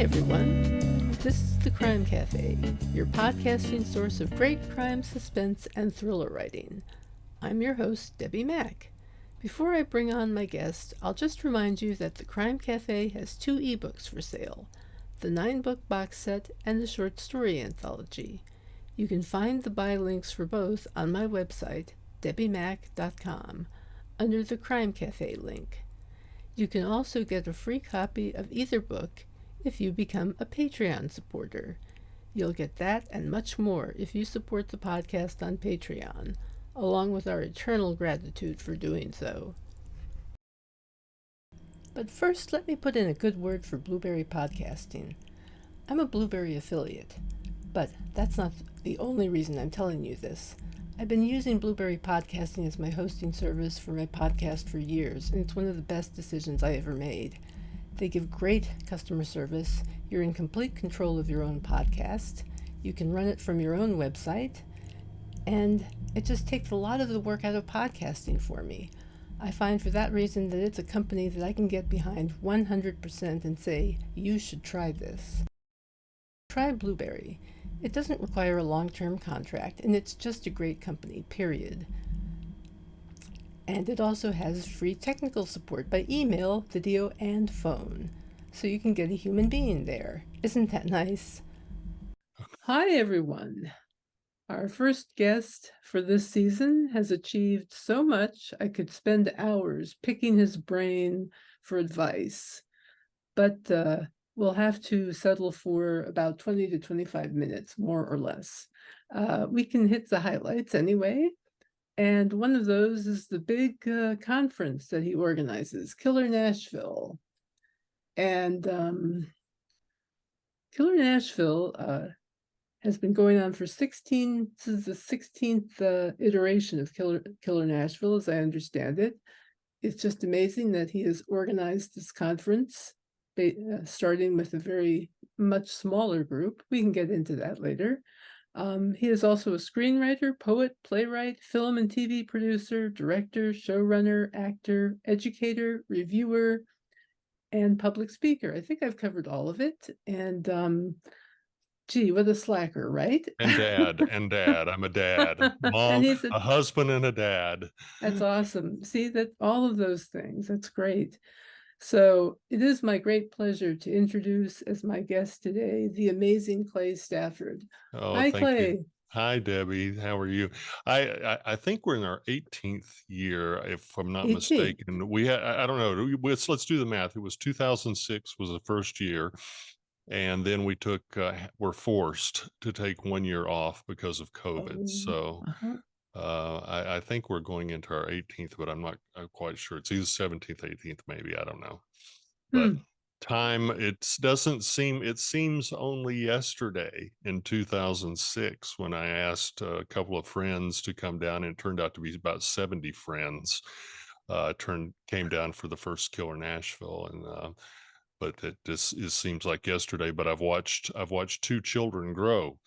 everyone. This is The Crime Cafe, your podcasting source of great crime, suspense, and thriller writing. I'm your host, Debbi Mack. Before I bring on my guest, I'll just remind you that The Crime Cafe has 2 ebooks for sale, the 9-book box set and the short story anthology. You can find the buy links for both on my website, debbimack.com, under the Crime Cafe link. You can also get a free copy of either book if you become a Patreon supporter. You'll get that and much more if you support the podcast on Patreon, along with our eternal gratitude for doing so. But first, let me put in a good word for Blueberry Podcasting. I'm a Blueberry affiliate, but that's not the only reason I'm telling you this. I've been using Blueberry Podcasting as my hosting service for my podcast for years, and it's one of the best decisions I ever made. They give great customer service. You're in complete control of your own podcast. You can run it from your own website. And it just takes a lot of the work out of podcasting for me. I find for that reason that it's a company that I can get behind 100% and say, you should try this. Try Blueberry. It doesn't require a long-term contract, and it's just a great company, period. And it also has free technical support by email, video, and phone. So you can get a human being there. Isn't that nice? Hi, everyone. Our first guest for this season has achieved so much I could spend hours picking his brain for advice. But we'll have to settle for about 20 to 25 minutes, more or less. We can hit the highlights anyway. And one of those is the big conference that he organizes, Killer Nashville. And Killer Nashville has been going on for this is the 16th iteration of Killer Nashville, as I understand it. It's just amazing that he has organized this conference, starting with a very much smaller group. We can get into that later. He is also a screenwriter, poet, playwright, film and TV producer, director, showrunner, actor, educator, reviewer, and public speaker. I think I've covered all of it. And gee, what a slacker, right? And dad. I'm a dad, mom, And a husband, and a dad. That's awesome. See, that all of those things. That's great. So it is my great pleasure to introduce as my guest today the amazing Clay Stafford. Oh, Hi, thank Clay. you. Hi, Debbie. How are you? I think we're in our 18th year, if I'm not 18. mistaken. We had, I don't know. Let's do the math. It was 2006 was the first year, and then we we're forced to take 1 year off because of COVID. So I think we're going into our 18th, but I'm not quite sure. It's either 17th, 18th, maybe. I don't know. But time, it seems only yesterday in 2006 when I asked a couple of friends to come down, and it turned out to be about 70 friends came down for the first Killer Nashville. And but it seems like yesterday. But I've watched 2 children grow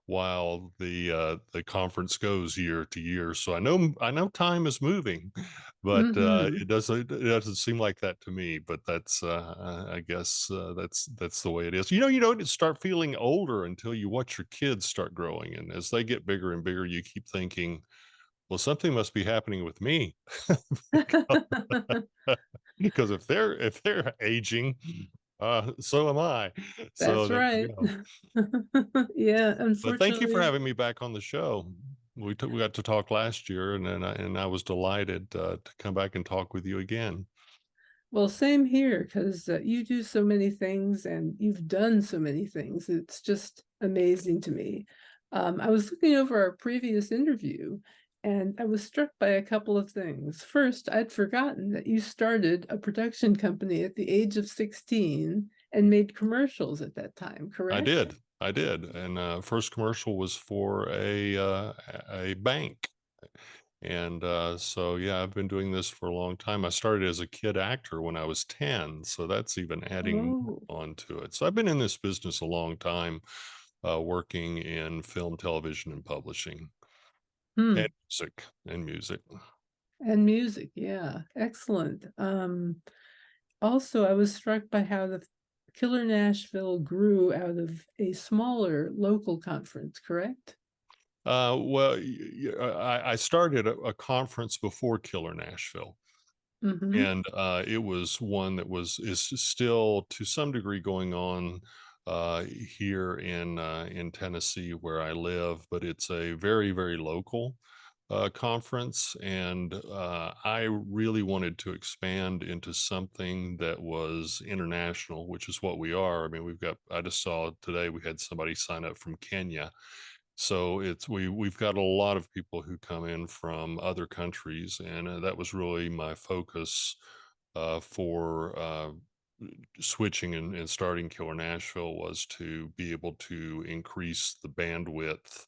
while the conference goes year to year. So I know time is moving, but it doesn't seem like that to me. But that's I guess that's the way it is. You don't start feeling older until you watch your kids start growing, and as they get bigger and bigger, you keep thinking, well, something must be happening with me. Because if they're aging, so am I. So That's right. Yeah, unfortunately. But thank you for having me back on the show. We got to talk last year, and I was delighted to come back and talk with you again. Well, same here, because you do so many things and you've done so many things. It's just amazing to me. I was looking over our previous interview, and I was struck by a couple of things. First, I'd forgotten that you started a production company at the age of 16 and made commercials at that time, correct? I did. And first commercial was for a bank. And so, yeah, I've been doing this for a long time. I started as a kid actor when I was 10, so that's even adding on to it. So I've been in this business a long time, working in film, television, and publishing, and music. And music, yeah, excellent. Also, I was struck by how Killer Nashville grew out of a smaller local conference, correct? Well, I started a conference before Killer Nashville, Mm-hmm. and it was one that is still to some degree going on here in Tennessee where I live, but it's a very local conference, and I really wanted to expand into something that was international, which is what we are. I mean, I just saw today we had somebody sign up from Kenya, so we've got a lot of people who come in from other countries, and that was really my focus for switching and starting Killer Nashville, was to be able to increase the bandwidth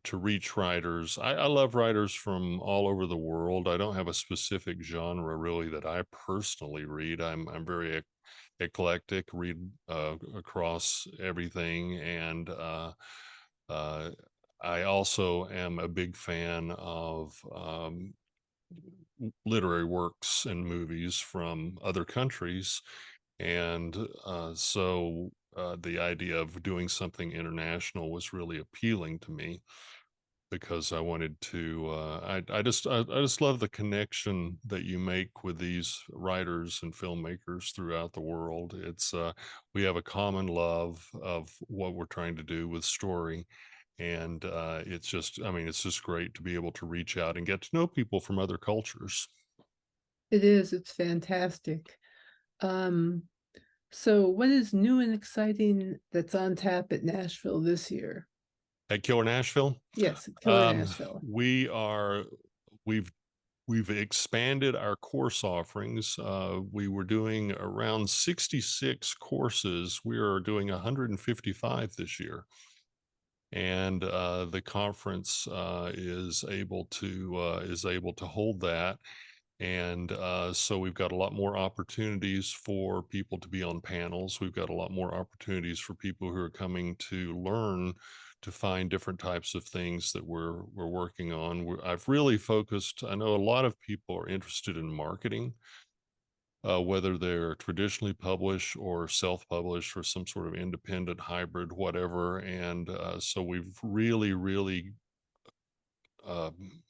to reach writers. I love writers from all over the world. I don't have a specific genre really that I personally read. I'm very eclectic, read across everything, and uh, I also am a big fan of literary works and movies from other countries. And the idea of doing something international was really appealing to me because I wanted to. I just love the connection that you make with these writers and filmmakers throughout the world. We have a common love of what we're trying to do with story, and I mean, it's just great to be able to reach out and get to know people from other cultures. It is. It's fantastic. Um, so what is new and exciting that's on tap at Nashville this year? At Killer Nashville, Yes, at Killer um, Nashville. we are we've we've expanded our course offerings. We were doing around 66 courses. We are doing 155 this year, and the conference is able to hold that. And so we've got a lot more opportunities for people to be on panels. We've got a lot more opportunities for people who are coming to learn to find different types of things that we're working on. I've really focused. I know a lot of people are interested in marketing, whether they're traditionally published or self-published or some sort of independent hybrid, whatever. And so we've really um,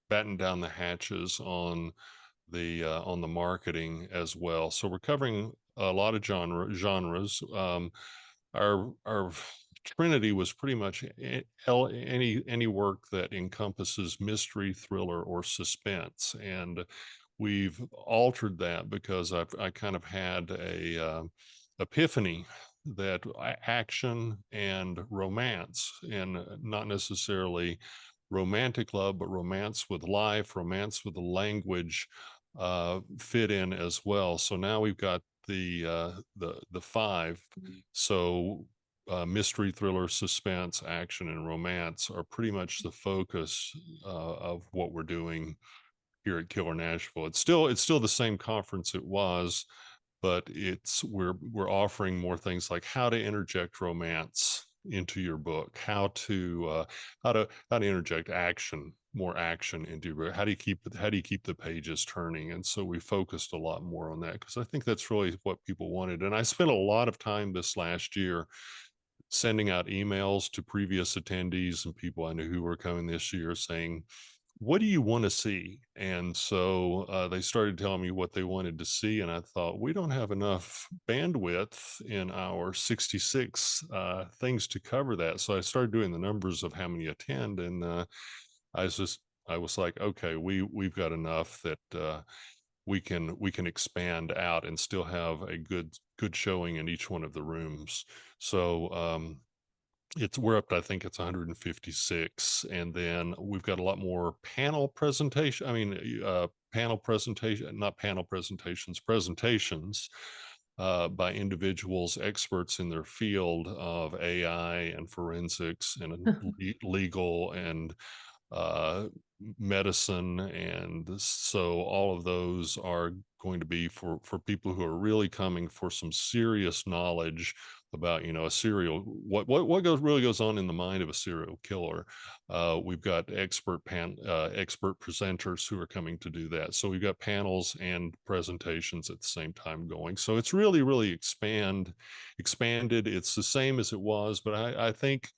battened down the hatches on the marketing as well. So we're covering a lot of genres. Our trinity was pretty much any work that encompasses mystery, thriller, or suspense, and we've altered that because I kind of had a epiphany that action and romance, and not necessarily romantic love, but romance with life, romance with the language, fit in as well. So now we've got the five. So mystery, thriller, suspense, action, and romance are pretty much the focus of what we're doing here at Killer Nashville. It's still the same conference it was, but we're offering more things like how to interject romance into your book, how to interject more action into your book. How do you keep the pages turning? And so we focused a lot more on that because I think that's really what people wanted. And I spent a lot of time this last year sending out emails to previous attendees and people I knew who were coming this year saying, what do you want to see? And so they started telling me what they wanted to see. And I thought, we don't have enough bandwidth in our 66 things to cover that. So I started doing the numbers of how many attend. And I was just, I was like, okay, we've got enough that we can expand out and still have a good showing in each one of the rooms. So we're up to, I think it's 156, and then we've got a lot more panel presentation. I mean, panel presentation, not panel presentations, presentations by individuals, experts in their field of AI and forensics and legal and uh, medicine. And so all of those are going to be for people who are really coming for some serious knowledge about, a serial, what really goes on in the mind of a serial killer. We've got expert presenters who are coming to do that. So we've got panels and presentations at the same time going. So it's really expanded. It's the same as it was, but I think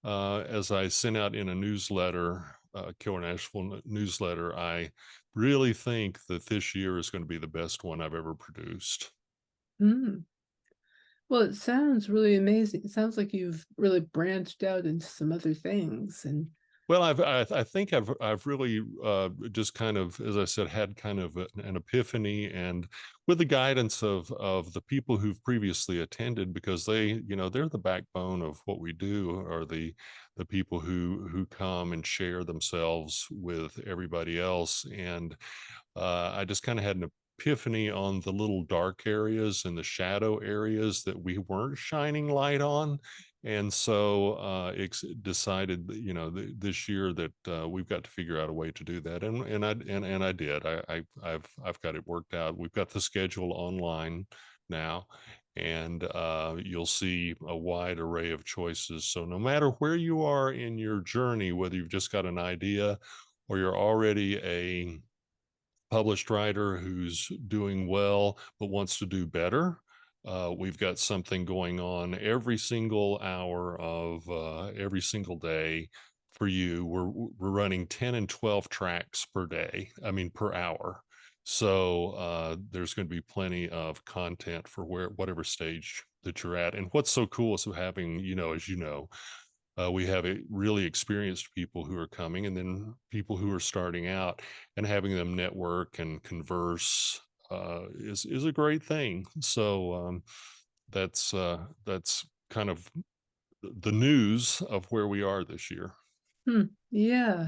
as I sent out in a newsletter, Killer Nashville newsletter, I really think that this year is going to be the best one I've ever produced. Mm. Well, it sounds really amazing. It sounds like you've really branched out into some other things. And Well, I think I've really just kind of, as I said, had kind of an epiphany, and with the guidance of the people who've previously attended, because they're the backbone of what we do, are the people who come and share themselves with everybody else. And I just kind of had an epiphany on the little dark areas and the shadow areas that we weren't shining light on. And so decided that, this year that we've got to figure out a way to do that, and I did. I've got it worked out. We've got the schedule online now, and you'll see a wide array of choices. So no matter where you are in your journey, whether you've just got an idea or you're already a published writer who's doing well but wants to do better, we've got something going on every single hour of every single day for you. We're running 10 and 12 tracks per day, I mean per hour. So there's going to be plenty of content for whatever stage that you're at. And what's so cool is having, as you know, we have really experienced people who are coming, and then people who are starting out, and having them network and converse is a great thing. So that's kind of the news of where we are this year. yeah.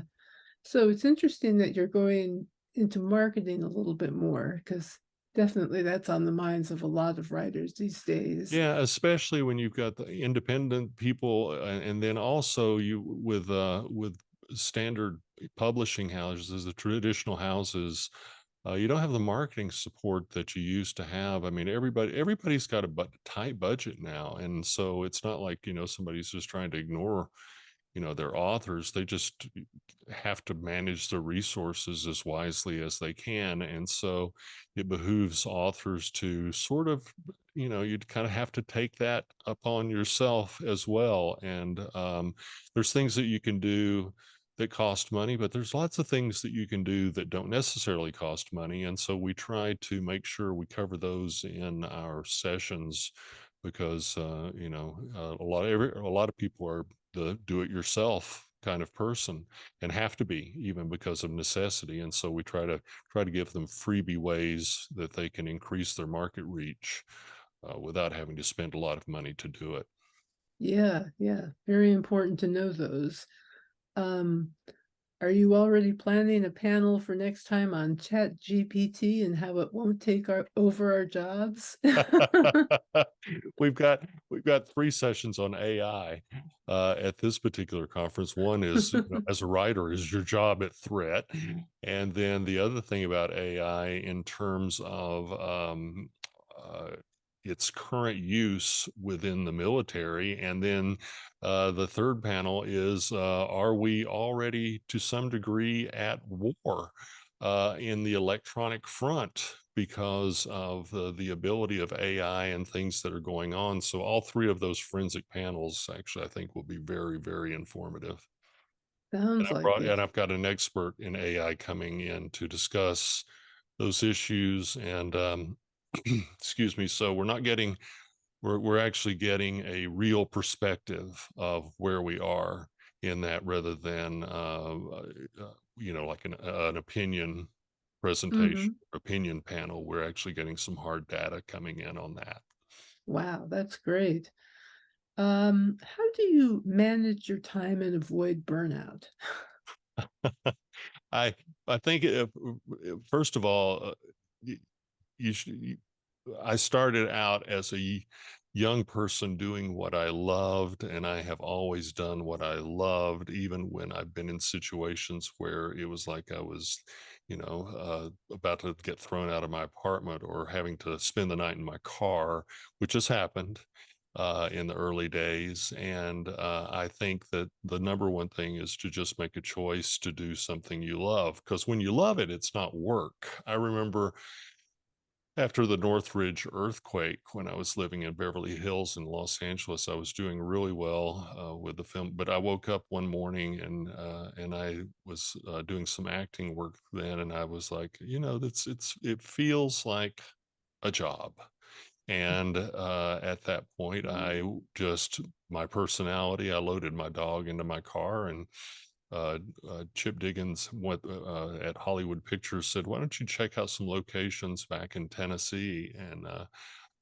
So it's interesting that you're going into marketing a little bit more, because definitely that's on the minds of a lot of writers these days. Yeah, especially when you've got the independent people, and then also you with standard publishing houses, the traditional houses, you don't have the marketing support that you used to have. I mean, everybody's got a tight budget now, and so it's not like, somebody's just trying to ignore, their authors. They just have to manage their resources as wisely as they can. And so it behooves authors to sort of, you'd kind of have to take that upon yourself as well. And there's things that you can do that cost money, but there's lots of things that you can do that don't necessarily cost money. And so we try to make sure we cover those in our sessions, because a lot of people are the do-it-yourself kind of person, and have to be, even because of necessity. And so we try to give them freebie ways that they can increase their market reach without having to spend a lot of money to do it. Yeah, yeah. Very important to know those. Um, are you already planning a panel for next time on Chat GPT and how it won't take over our jobs? we've got 3 sessions on AI at this particular conference. One is, as a writer, is your job at threat, and then the other thing about AI in terms of uh, its current use within the military, and then the third panel is, are we already to some degree at war in the electronic front because of the ability of AI and things that are going on. So all 3 of those forensic panels, actually, I think will be very informative. Sounds like And it. I've got an expert in AI coming in to discuss those issues. And excuse me. So we're actually getting a real perspective of where we are in that, rather than like an opinion presentation, Hmm. opinion panel. We're actually getting some hard data coming in on that. Wow, that's great. How do you manage your time and avoid burnout? I I think, first of all, you, you should. I started out as a young person doing what I loved, and I have always done what I loved, even when I've been in situations where it was like I was, about to get thrown out of my apartment or having to spend the night in my car, which has happened. in the early days. And I think that the number one thing is to just make a choice to do something you love. Because when you love it, it's not work. I remember after the Northridge earthquake, when I was living in Beverly Hills in Los Angeles, I was doing really well with the film. But I woke up one morning and I was doing some acting work then, and I was like, it feels like a job. And at that point, just my personality, I loaded my dog into my car, and Chip Diggins at Hollywood Pictures said, "Why don't you check out some locations back in Tennessee?"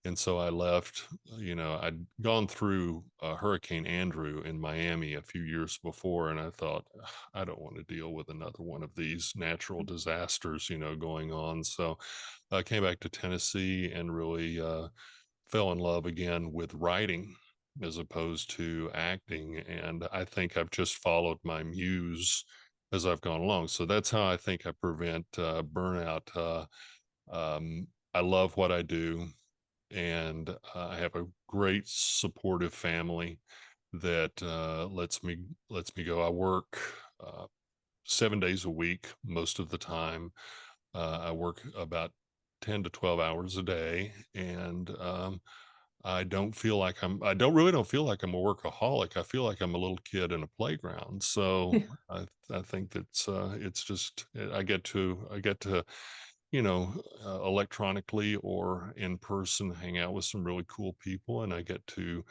And so I left. I'd gone through Hurricane Andrew in Miami a few years before, and I thought, "Ugh, I don't want to deal with another one of these natural disasters, going on." So I came back to Tennessee and really fell in love again with writing as opposed to acting. And I think I've just followed my muse as I've gone along. So that's how I think I prevent burnout. I love what I do, and I have a great supportive family that lets me go. I work 7 days a week most of the time. I work about 10 to 12 hours a day, and I don't feel like I'm a workaholic. I feel like I'm a little kid in a playground. So I think it's just I get to electronically or in person hang out with some really cool people, and I get to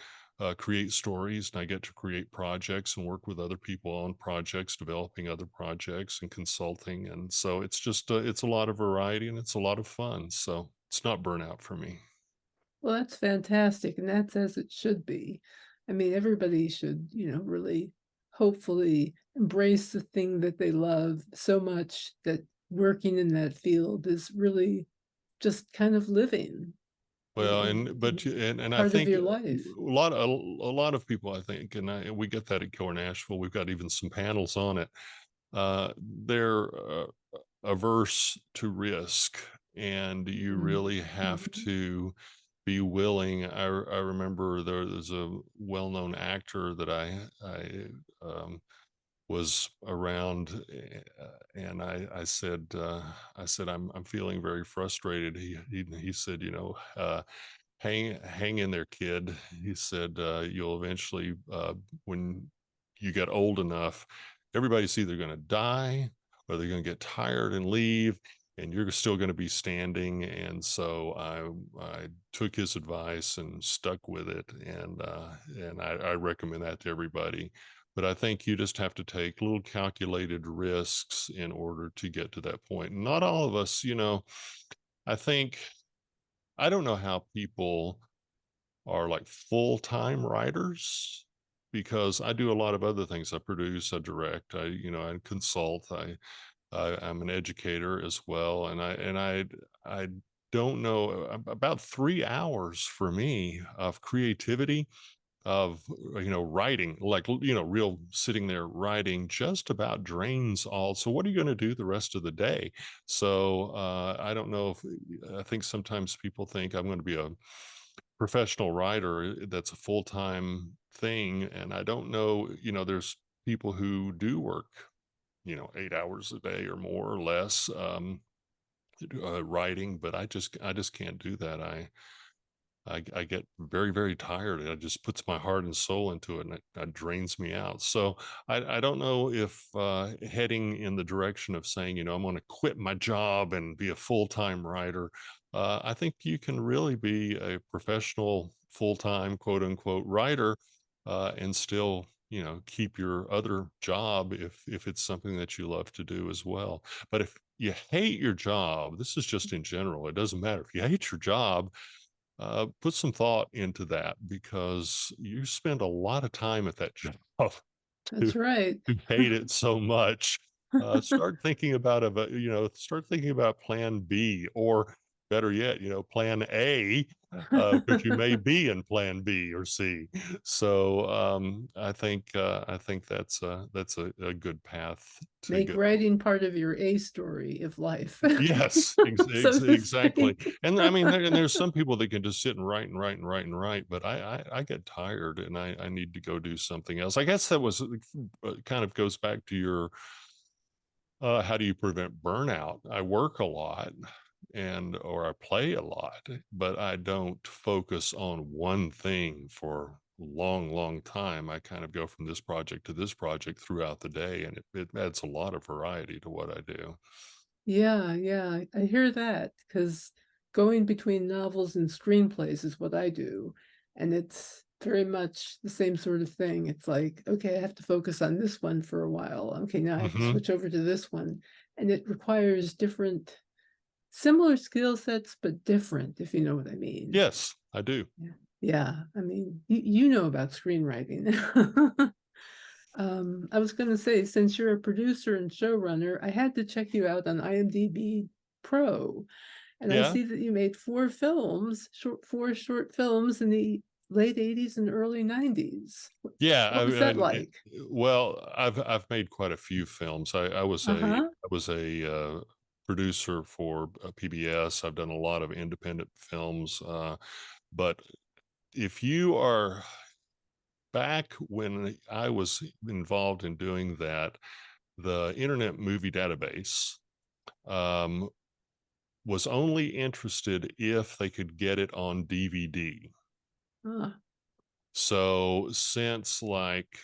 create stories, and I get to create projects and work with other people on projects, developing other projects and consulting. And so it's a lot of variety, and it's a lot of fun. So it's not burnout for me. Well, that's fantastic, and that's as it should be. I mean, everybody should, really hopefully embrace the thing that they love so much that working in that field is really just kind of living Well, and and but you and I part of think your life. a lot of people, I think, and we get that at Killer Nashville. We've got even some panels on it. They're averse to risk, and you Mm, really have mhm. to be willing. I remember there's a well-known actor that I was around, and I said I'm feeling very frustrated. He said, hang in there, kid. He said, you'll eventually, when you get old enough, everybody's either going to die or they're going to get tired and leave, and you're still going to be standing. And so I took his advice and stuck with it, and I recommend that to everybody. But I think you just have to take little calculated risks in order to get to that point. Not all of us, I think I don't know how people are like full-time writers, because I do a lot of other things. I produce, I direct, I consult, I'm an educator as well. And I don't know, about 3 hours for me of creativity, of writing, like real sitting there writing, just about drains all. So what are you going to do the rest of the day? So I don't know if I think sometimes people think I'm going to be a professional writer. That's a full-time thing, and I don't know, there's people who do work 8 hours a day or more or less, writing, but I just can't do that. I get very, very tired. It just puts my heart and soul into it, and it drains me out. So I don't know if heading in the direction of saying, I'm going to quit my job and be a full-time writer. I think you can really be a professional, full-time, quote unquote, writer, and still, keep your other job if it's something that you love to do as well. But if you hate your job, this is just in general. It doesn't matter if you hate your job, put some thought into that, because you spend a lot of time at that job to, That's right. to hate it so much. Start thinking about plan B, or better yet, plan A, because you may be in plan B or C. So I think that's a good path to Make go. writing part of your A story of life, Yes, so to exactly. speak. And I mean, there's some people that can just sit and write and write and write and write, but I get tired and I need to go do something else. I guess that was kind of goes back to your how do you prevent burnout? I work a lot or I play a lot, but I don't focus on one thing for a long, long time. I kind of go from this project to this project throughout the day, and it adds a lot of variety to what I do. Yeah, yeah, I hear that because going between novels and screenplays is what I do, and it's very much the same sort of thing. It's like, okay, I have to focus on this one for a while. Okay, now I have to Hmm. switch over to this one, and it requires different, similar skill sets, but different, if you know what I mean. Yes, I do. Yeah, yeah. I mean, you know about screenwriting. I was going to say, since you're a producer and showrunner, I had to check you out on IMDb Pro, and I Yeah. see that you made four short films in the late '80s and early '90s. Yeah, What was that like? well, I've made quite a few films. I was Uh-huh. a producer for PBS. I've done a lot of independent films, but if you are back when I was involved in doing that, the Internet Movie Database um, was only interested if they could get it on DVD. Ah, So since like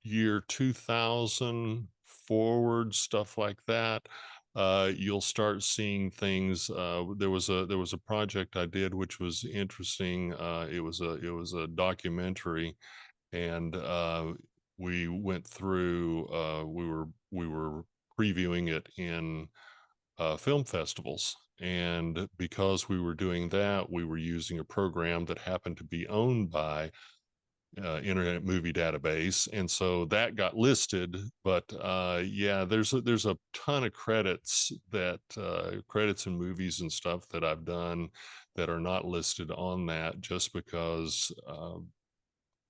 year 2000 forward, stuff like that, you'll start seeing things. There was a project I did which was interesting. It was a documentary, and we went through. We were previewing it in film festivals. And because we were doing that, we were using a program that happened to be owned by Internet Movie Database, and so that got listed. But yeah, there's a ton of credits and movies and stuff that I've done that are not listed on that, just because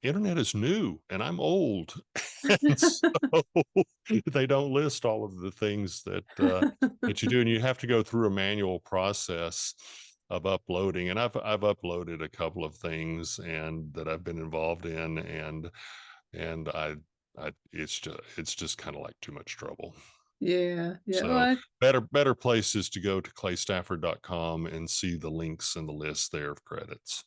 internet is new and I'm old, and so they don't list all of the things that you do, and you have to go through a manual process of uploading. And I've uploaded a couple of things and that I've been involved in, and I it's just kind of like too much trouble. yeah, yeah. So better places to go to claystafford.com and see the links and the list there of credits.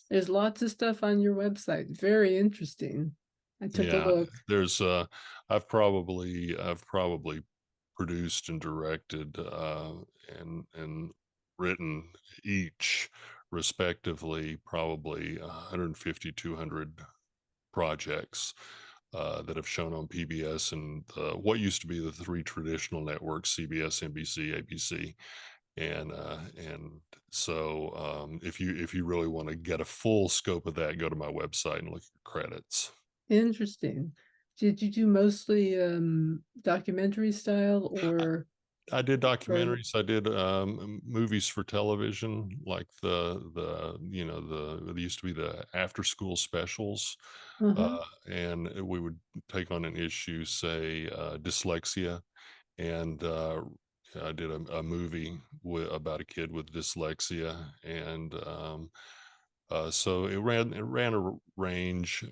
There's lots of stuff on your website. Very interesting. I took a Yeah, look. there's I've probably produced and directed and written each respectively probably 150 200 projects that have shown on PBS and what used to be the three traditional networks: CBS, NBC, ABC. And so if you really want to get a full scope of that, go to my website and look at credits. Interesting. Did you do mostly documentary style I did or documentaries. I did movies for television, like there used to be the after school specials, uh-huh. uh, and we would take on an issue, say dyslexia, and I did a movie about a kid with dyslexia, and so it ran a range.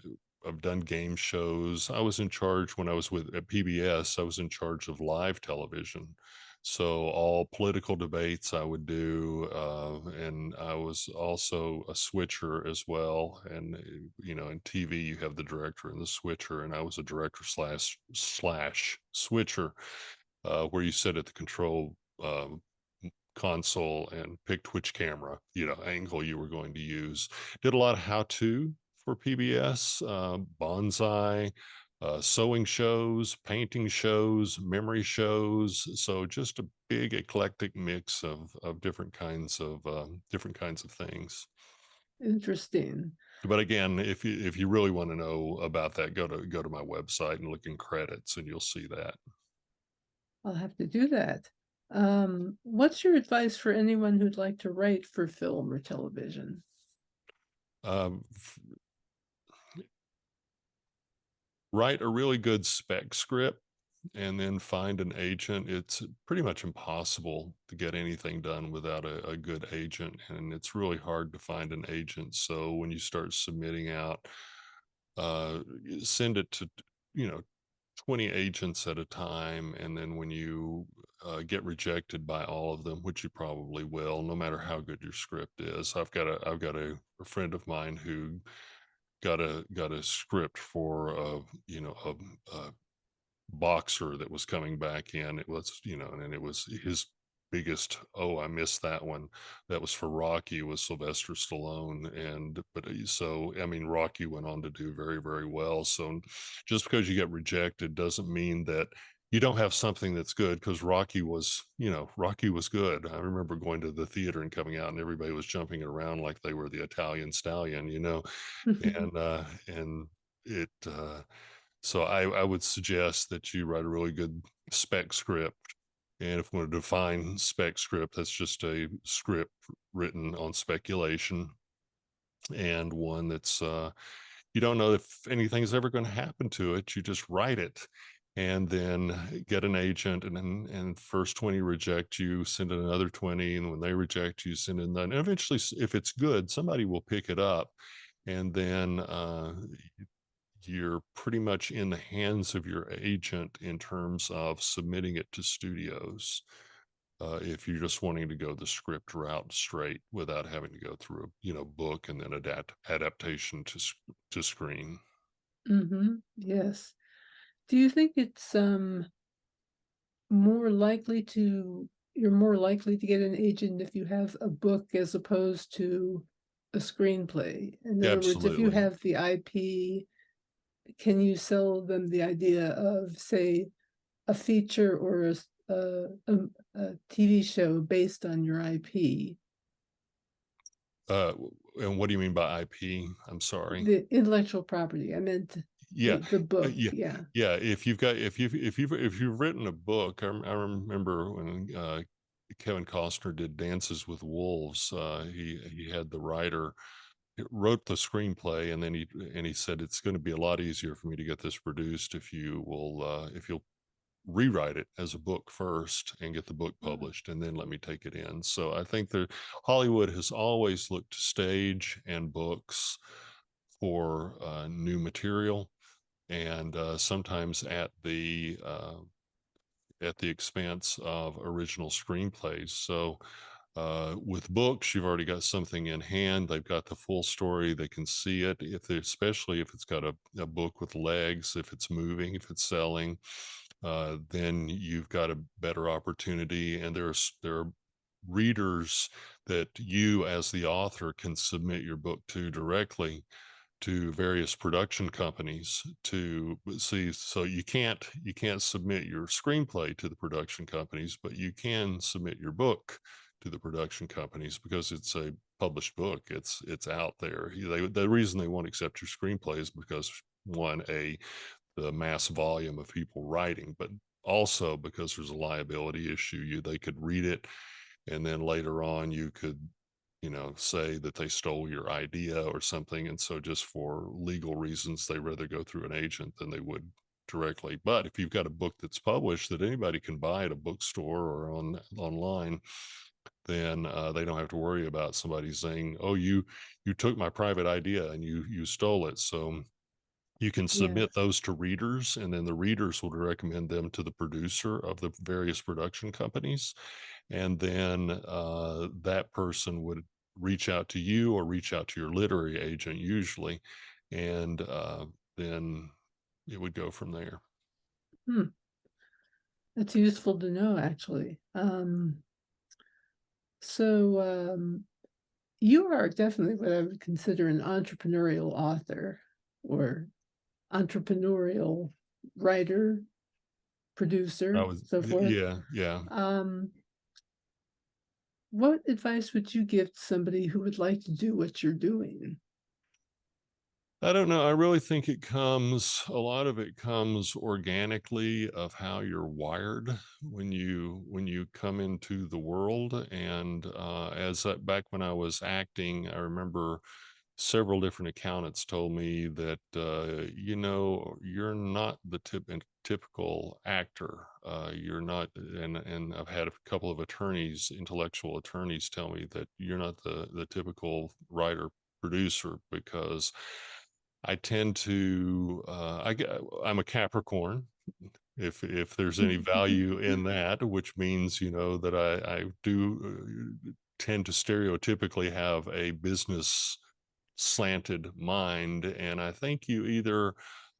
I've done game shows. I was in charge when I was with at PBS. I was in charge of live television, so all political debates I would do, and I was also a switcher as well. And in TV you have the director and the switcher, and I was a director slash switcher, where you sit at the control console and picked which camera, angle you were going to use. Did a lot of how to for PBS, bonsai, sewing shows, painting shows, memory shows. So just a big eclectic mix of different kinds of things. Interesting. But again, if you really want to know about that, go to my website and look in credits, and you'll see that. I'll have to do that. What's your advice for anyone who'd like to write for film or television? F Write a really good spec script and then find an agent. It's pretty much impossible to get anything done without a good agent, and it's really hard to find an agent. So when you start submitting out, send it to, you know, 20 agents at a time. And then when you get rejected by all of them, which you probably will, no matter how good your script is. I've got a friend of mine who got a script for a boxer that was coming back in. It was, and it was his biggest, "Oh, I missed that one." That was for Rocky with Sylvester Stallone. So I mean, Rocky went on to do very, very well. So just because you get rejected doesn't mean that you don't have something that's good, because Rocky was good. I remember going to the theater and coming out and everybody was jumping around like they were the Italian stallion. And it so I would suggest that you write a really good spec script. And if we want to define spec script, that's just a script written on speculation, and one that's you don't know if anything's ever going to happen to it. You just write it and then get an agent, and first 20 reject you, send in another 20, and when they reject you, send in that. And eventually, if it's good, somebody will pick it up, and then you're pretty much in the hands of your agent in terms of submitting it to studios. If you're just wanting to go the script route straight without having to go through a book and then adaptation to screen. Yes. Do you think it's more likely to you're more likely to get an agent if you have a book as opposed to a screenplay? In other words, if you Absolutely. have the IP, can you sell them the idea of, say, a feature or TV show based on your IP? And what do you mean by IP? I'm sorry. The intellectual property, I meant Yeah, the book, yeah, yeah. yeah. If you've written a book, I remember when Kevin Costner did Dances with Wolves. He had the writer wrote the screenplay, and then he said, "It's going to be a lot easier for me to get this produced if you'll rewrite it as a book first and get the book Mm. published, and then let me take it in." So I think that Hollywood has always looked to stage and books for new material, and sometimes at the expense of original screenplays. So with books, you've already got something in hand. They've got the full story. They can see it. Especially if it's got a book with legs, if it's moving, if it's selling, then you've got a better opportunity. And there are readers that you, as the author, can submit your book to directly to various production companies to see. So you can't submit your screenplay to the production companies, but you can submit your book to the production companies because it's a published book. It's out there. The reason they won't accept your screenplay is because, one, the mass volume of people writing, but also because there's a liability issue. They could read it, and then later on you could say that they stole your idea or something. And so just for legal reasons, they rather go through an agent than they would directly. But if you've got a book that's published that anybody can buy at a bookstore or online, then they don't have to worry about somebody saying, "Oh, you took my private idea and you stole it." So you can Yes. submit those to readers, and then the readers will recommend them to the producer of the various production companies, and then that person would reach out to you or reach out to your literary agent usually, and then it would go from there. Hmm, that's useful to know, actually. So, you are definitely what I would consider an entrepreneurial author or entrepreneurial writer, I producer, was so forth. Yeah, yeah. Um, what advice would you give to somebody who would like to do what you're doing? I don't know. I really think a lot of it comes organically of how you're wired when you come into the world. And back when I was acting, I remember several different accountants told me that you're not the typical actor. You're not, and I've had a couple of attorneys, intellectual attorneys, tell me that you're not the typical writer producer because I tend to I'm a Capricorn, if there's any value in that, which means that I do tend to stereotypically have a business slanted mind, and I think you either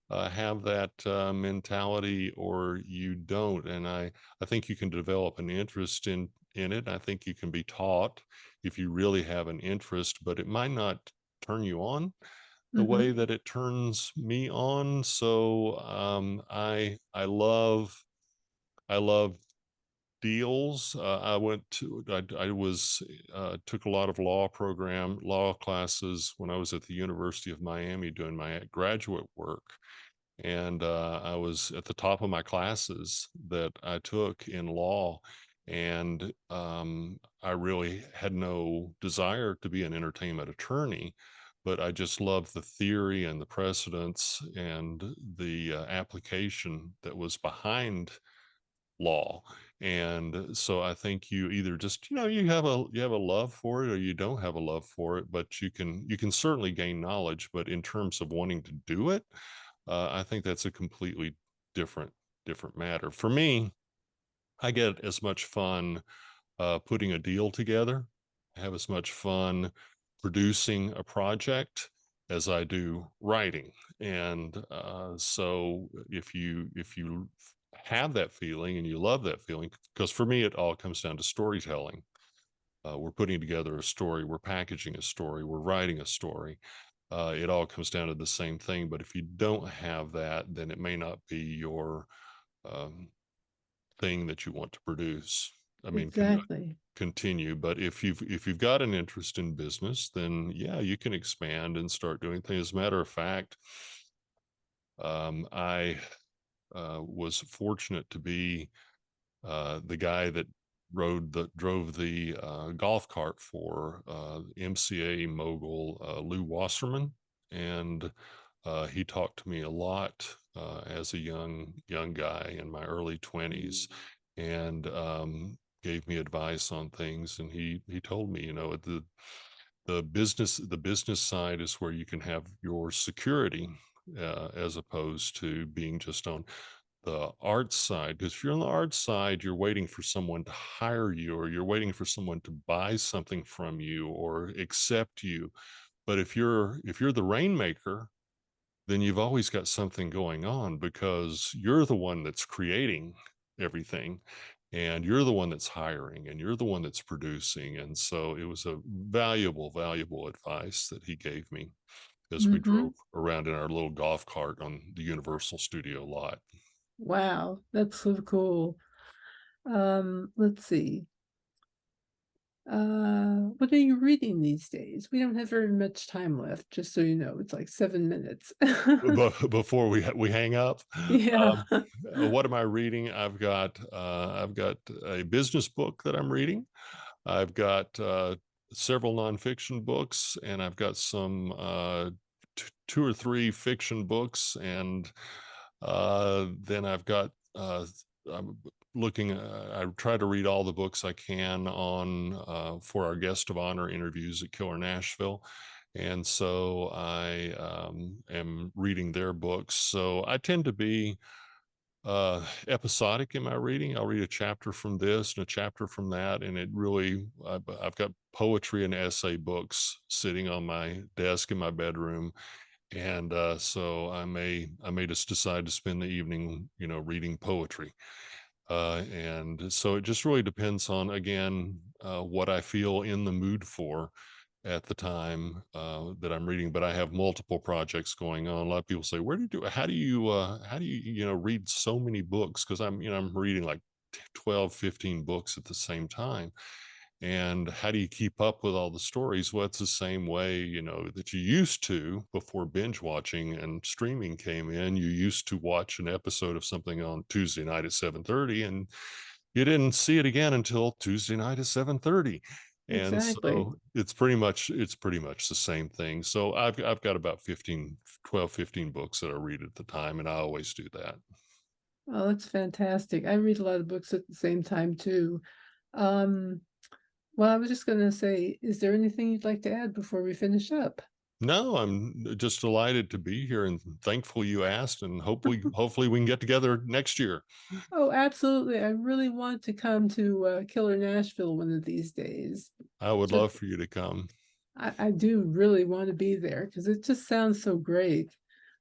have that mentality or you don't. And I think you can develop an interest in it. I think you can be taught if you really have an interest, but it might not turn you on the way Hmm. that it turns me on. So I love deals. I was took a lot of law classes when I was at the University of Miami doing my graduate work, and I was at the top of my classes that I took in law. And I really had no desire to be an entertainment attorney, but I just loved the theory and the precedents and the application that was behind law. And so I think you either just you have a love for it or you don't have a love for it, but you can certainly gain knowledge. But in terms of wanting to do it, I think that's a completely different matter. For me, I get as much fun putting a deal together. I have as much fun producing a project as I do writing. And so if you have that feeling and you love that feeling, because for me it all comes down to storytelling. We're putting together a story, we're packaging a story, we're writing a story. It all comes down to the same thing. But if you don't have that, then it may not be your um, thing that you want to produce. I mean, Exactly. continue. But if you've got an interest in business, then yeah, you can expand and start doing things. As a matter of fact, I was fortunate to be the guy that drove the golf cart for MCA mogul Lou Wasserman, and he talked to me a lot as a young guy in my early 20s, and gave me advice on things. And he told me, the business side is where you can have your security, as opposed to being just on the art side. Because if you're on the art side, you're waiting for someone to hire you, or you're waiting for someone to buy something from you or accept you. But if you're the rainmaker, then you've always got something going on because you're the one that's creating everything, and you're the one that's hiring, and you're the one that's producing. And so it was a valuable advice that he gave me as we Hmm. drove around in our little golf cart on the Universal Studio lot. Wow, that's so cool. Let's see. What are you reading these days? We don't have very much time left, just so you know. It's like 7 minutes. Before we hang up, Yeah. um, what am I reading? I've got a business book that I'm reading. I've got several nonfiction books, and I've got some two or three fiction books, and then I've got I'm looking. I try to read all the books I can on for our guest of honor interviews at Killer Nashville, and so I am reading their books. So I tend to be episodic in my reading. I'll read a chapter from this and a chapter from that, and I've got poetry and essay books sitting on my desk in my bedroom. And so I may just decide to spend the evening reading poetry. And so it just really depends on, again, what I feel in the mood for at the time that I'm reading. But I have multiple projects going on. A lot of people say, how do you, read so many books? Because I'm reading like 12, 15 books at the same time. And how do you keep up with all the stories? Well, it's the same way, that you used to before binge watching and streaming came in. You used to watch an episode of something on Tuesday night at 7:30, and you didn't see it again until Tuesday night at 7:30. And Exactly. so it's pretty much the same thing. So I've got about 15 books that I read at the time, and I always do that. Oh, that's fantastic. I read a lot of books at the same time too. Um, well, I was just going to say, is there anything you'd like to add before we finish up? No, I'm just delighted to be here and thankful you asked, and hopefully we can get together next year. Oh, absolutely. I really want to come to Killer Nashville one of these days. I would Just, love for you to come. I do really want to be there because it just sounds so great.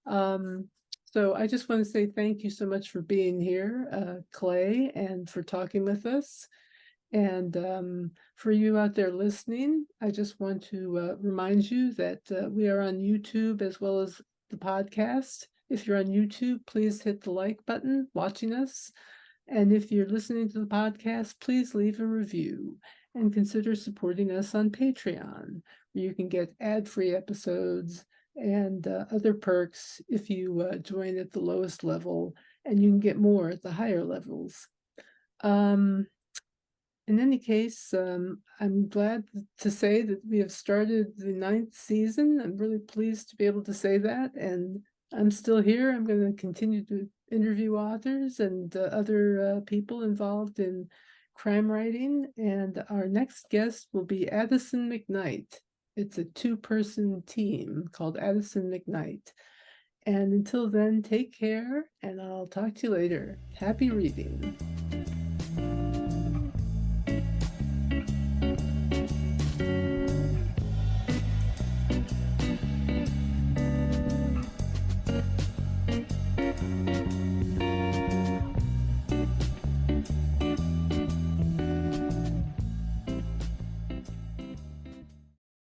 Um, so I just want to say thank you so much for being here, Clay, and for talking with us. And for you out there listening, I just want to remind you that we are on YouTube as well as the podcast. If you're on YouTube, please hit the like button watching us. And if you're listening to the podcast, please leave a review and consider supporting us on Patreon, where you can get ad-free episodes and other perks if you join at the lowest level, and you can get more at the higher levels. Um, in any case, I'm glad to say that we have started the 9th season. I'm really pleased to be able to say that, and I'm still here. I'm going to continue to interview authors and other people involved in crime writing, and our next guest will be Addison McKnight. It's a two-person team called Addison McKnight. And until then, take care, and I'll talk to you later. Happy reading.